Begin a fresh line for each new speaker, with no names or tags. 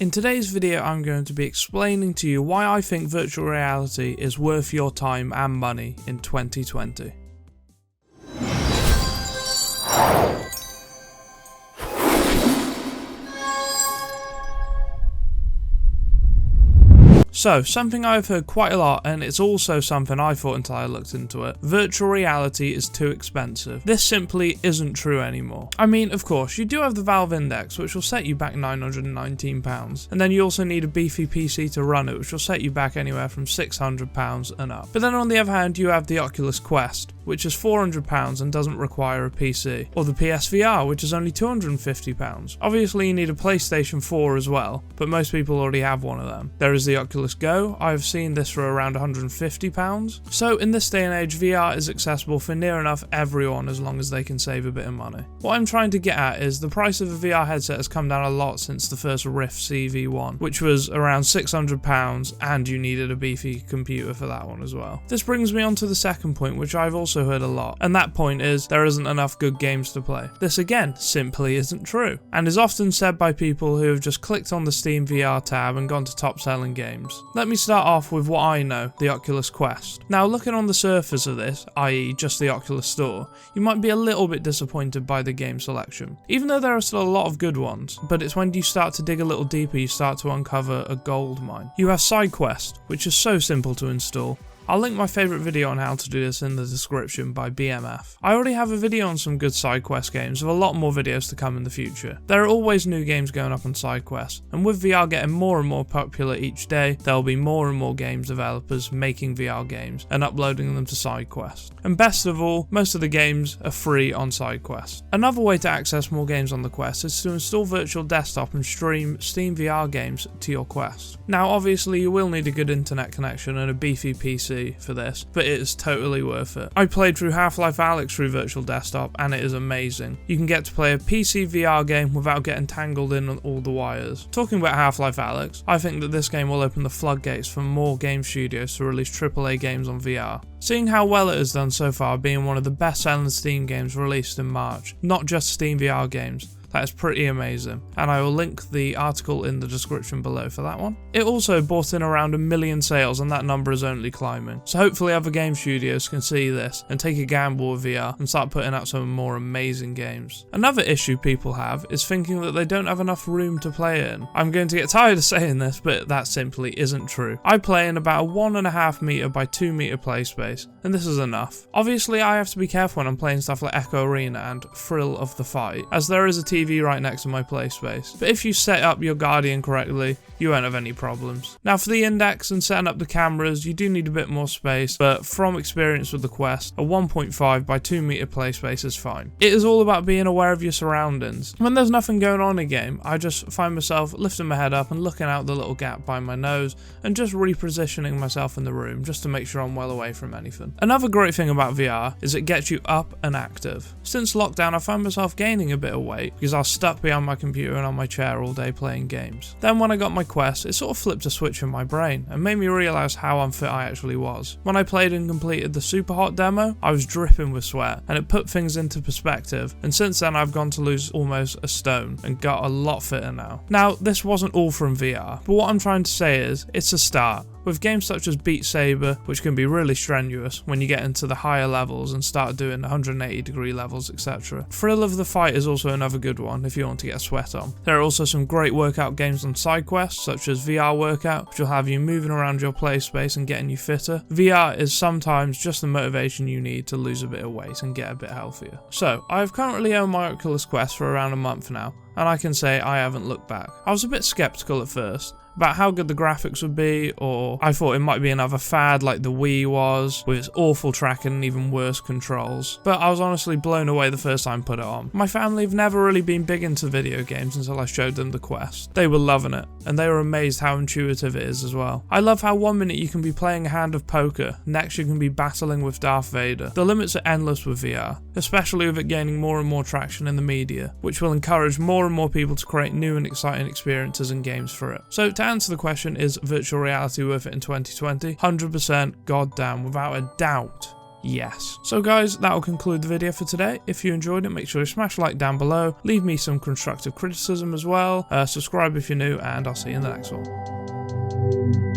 In today's video I'm going to be explaining to you why I think virtual reality is worth your time and money in 2020. So, something I've heard quite a lot, and it's also something I thought until I looked into it: virtual reality is too expensive. This simply isn't true anymore. I mean, of course, you do have the Valve Index, which will set you back £919, and then you also need a beefy PC to run it, which will set you back anywhere from £600 and up. But then on the other hand, you have the Oculus Quest, which is £400 and doesn't require a PC, or the PSVR, which is only £250. Obviously you need a PlayStation 4 as well, but most people already have one of them. There is the Oculus Go. I've seen this for around £150. So in this day and age, VR is accessible for near enough everyone as long as they can save a bit of money. What I'm trying to get at is the price of a VR headset has come down a lot since the first Rift CV1, which was around £600, and you needed a beefy computer for that one as well. This brings me on to the second point, which I've also heard a lot, and that point is there isn't enough good games to play. This again simply isn't true, and is often said by people who have just clicked on the Steam VR tab and gone to top selling games. Let me start off with what I know, the Oculus Quest. Now, looking on the surface of this, i.e. just the Oculus Store, you might be a little bit disappointed by the game selection, even though there are still a lot of good ones, but it's when you start to dig a little deeper you start to uncover a gold mine. You have SideQuest, which is so simple to install. I'll link my favourite video on how to do this in the description by BMF. I already have a video on some good SideQuest games, with a lot more videos to come in the future. There are always new games going up on SideQuest, and with VR getting more and more popular each day, there will be more and more games developers making VR games and uploading them to SideQuest. And best of all, most of the games are free on SideQuest. Another way to access more games on the Quest is to install Virtual Desktop and stream Steam VR games to your Quest. Now obviously you will need a good internet connection and a beefy PC for this, but it is totally worth it. I played through Half-Life Alyx through Virtual Desktop and it is amazing. You can get to play a PC VR game without getting tangled in on all the wires. Talking about Half-Life Alyx, I think that this game will open the floodgates for more game studios to release AAA games on VR. Seeing how well it has done so far, being one of the best-selling Steam games released in March, not just Steam VR games, that is pretty amazing, and I will link the article in the description below for that one. It also brought in around 1 million sales, and that number is only climbing. So hopefully other game studios can see this and take a gamble with VR and start putting out some more amazing games. Another issue people have is thinking that they don't have enough room to play in. I'm going to get tired of saying this, but that simply isn't true. I play in about a 1.5 meter by 2 meter play space, and this is enough. Obviously I have to be careful when I'm playing stuff like Echo Arena and Thrill of the Fight, as there is a TV right next to my play space, but if you set up your Guardian correctly, you won't have any problems. Now for the index and setting up the cameras, you do need a bit more space, but from experience with the Quest, a 1.5 by 2 meter play space is fine. It is all about being aware of your surroundings. When there's nothing going on in game, I just find myself lifting my head up and looking out the little gap by my nose and just repositioning myself in the room just to make sure I'm well away from anything. Another great thing about VR is it gets you up and active. Since lockdown, I found myself gaining a bit of weight because I was stuck behind my computer and on my chair all day playing games. Then when I got my Quest, it sort of flipped a switch in my brain and made me realise how unfit I actually was. When I played and completed the Super Hot demo, I was dripping with sweat, and it put things into perspective, and since then I've gone to lose almost a stone and got a lot fitter now. Now this wasn't all from VR, but what I'm trying to say is, it's a start. With games such as Beat Saber, which can be really strenuous when you get into the higher levels and start doing 180-degree levels, etc. Thrill of the Fight is also another good one if you want to get a sweat on. There are also some great workout games on SideQuest, such as VR Workout, which will have you moving around your play space and getting you fitter. VR is sometimes just the motivation you need to lose a bit of weight and get a bit healthier. So, I've currently owned my Oculus Quest for around a month now, and I can say I haven't looked back. I was a bit skeptical at first about how good the graphics would be, or I thought it might be another fad like the Wii was, with its awful tracking and even worse controls, but I was honestly blown away the first time I put it on. My family have never really been big into video games until I showed them the Quest. They were loving it, and they were amazed how intuitive it is as well. I love how 1 minute you can be playing a hand of poker, next you can be battling with Darth Vader. The limits are endless with VR, especially with it gaining more and more traction in the media, which will encourage more and more people to create new and exciting experiences and games for it. So to answer the question, is virtual reality worth it in 2020? 100% goddamn, without a doubt. Yes. So guys, that will conclude the video for today. If you enjoyed it, make sure you smash like down below, leave me some constructive criticism as well, subscribe if you're new, and I'll see you in the next one.